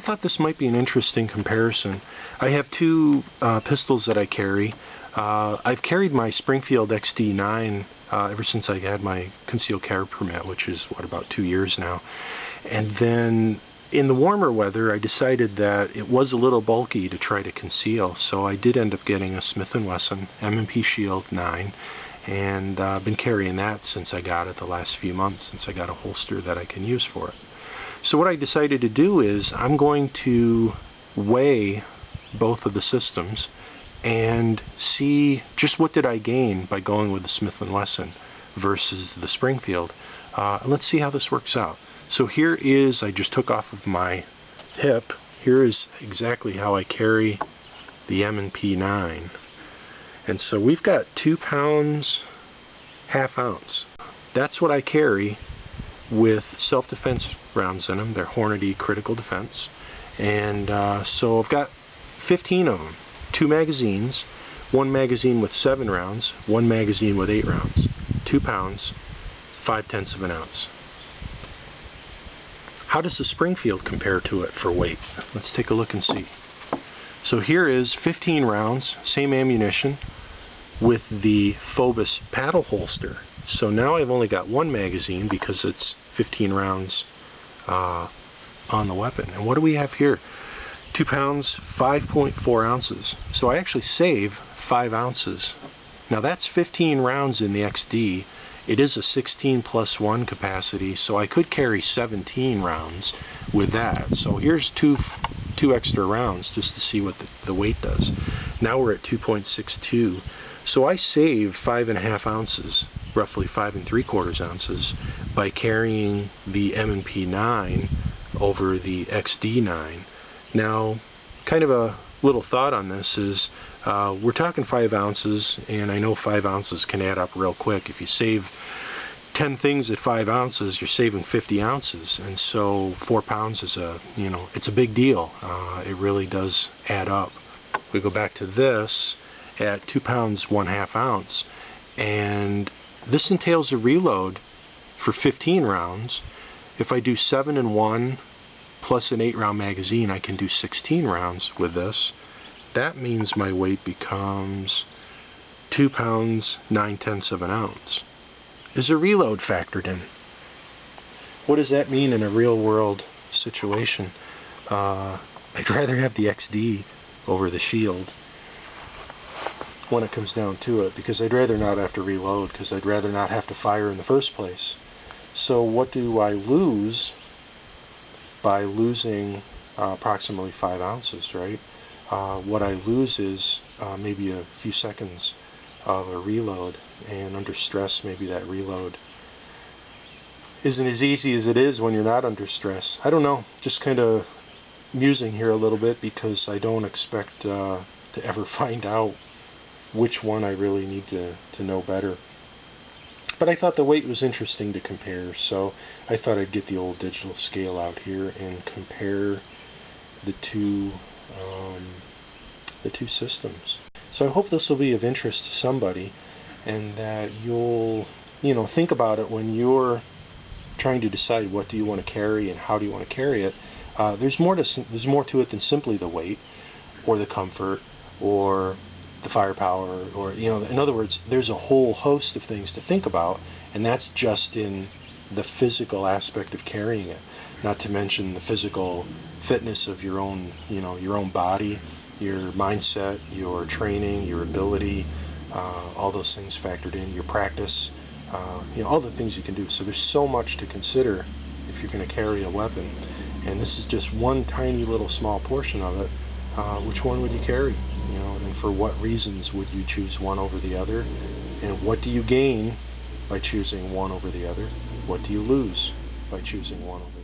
thought this might be an interesting comparison. I have two pistols that I carry. I've carried my Springfield XD9 ever since I had my concealed carry permit, which is, what, about 2 years now. And then in the warmer weather, I decided that it was a little bulky to try to conceal, so I did end up getting a Smith & Wesson M&P Shield 9, and I've been carrying that since I got it the last few months, since I got a holster that I can use for it. So what I decided to do is I'm going to weigh both of the systems and see just what did I gain by going with the Smith & Wesson versus the Springfield. Let's see how this works out. So here is, I just took off of my hip, here is exactly how I carry the M&P 9. And so we've got 2 pounds, ½ ounce. That's what I carry with self-defense rounds in them. They're Hornady Critical Defense. And so I've got 15 of them. 2 magazines, 1 magazine with 7 rounds, 1 magazine with 8 rounds. 2 pounds, 5/10 of an ounce. How does the Springfield compare to it for weight? Let's take a look and see. So here is 15 rounds, same ammunition, with the Phobos paddle holster. So now I've only got 1 magazine because it's 15 rounds on the weapon. And what do we have here? 2 pounds, 5.4 ounces. So I actually save 5 ounces. Now that's 15 rounds in the XD. It is a 16+1 capacity, so I could carry 17 rounds with that. So here's two extra rounds just to see what the weight does. Now we're at 2.62. So I save 5.5 ounces, roughly 5 3/4 ounces, by carrying the M&P 9 over the XD9. Now, kind of a little thought on this is, we're talking 5 ounces, and I know 5 ounces can add up real quick. If you save 10 things at 5 ounces, you're saving 50 ounces, and so 4 pounds is it's a big deal. It really does add up. We go back to this at 2 pounds, 1/2 ounce, and this entails a reload for 15 rounds. If I do 7 in 1 plus an 8-round magazine, I can do 16 rounds with this. That means my weight becomes 2 pounds, 9/10 of an ounce. Is a reload factored in? What does that mean in a real-world situation? I'd rather have the XD over the Shield when it comes down to it, because I'd rather not have to reload, because I'd rather not have to fire in the first place. So what do I lose by losing approximately 5 ounces, right? What I lose is maybe a few seconds of a reload, and under stress maybe that reload isn't as easy as it is when you're not under stress. I don't know, just kind of musing here a little bit, because I don't expect to ever find out which one I really need to know better. But I thought the weight was interesting to compare, so I thought I'd get the old digital scale out here and compare the two systems. So I hope this will be of interest to somebody, and that you'll think about it when you're trying to decide what do you want to carry and how do you want to carry it. There's more to it than simply the weight or the comfort or the firepower, or in other words, there's a whole host of things to think about, and that's just in the physical aspect of carrying it, not to mention the physical fitness of your own body, your mindset, your training, your ability, all those things factored in, your practice, all the things you can do. So there's so much to consider if you're going to carry a weapon, and this is just one tiny little small portion of it. Which one would you carry? And for what reasons would you choose one over the other? And what do you gain by choosing one over the other? What do you lose by choosing one over the other?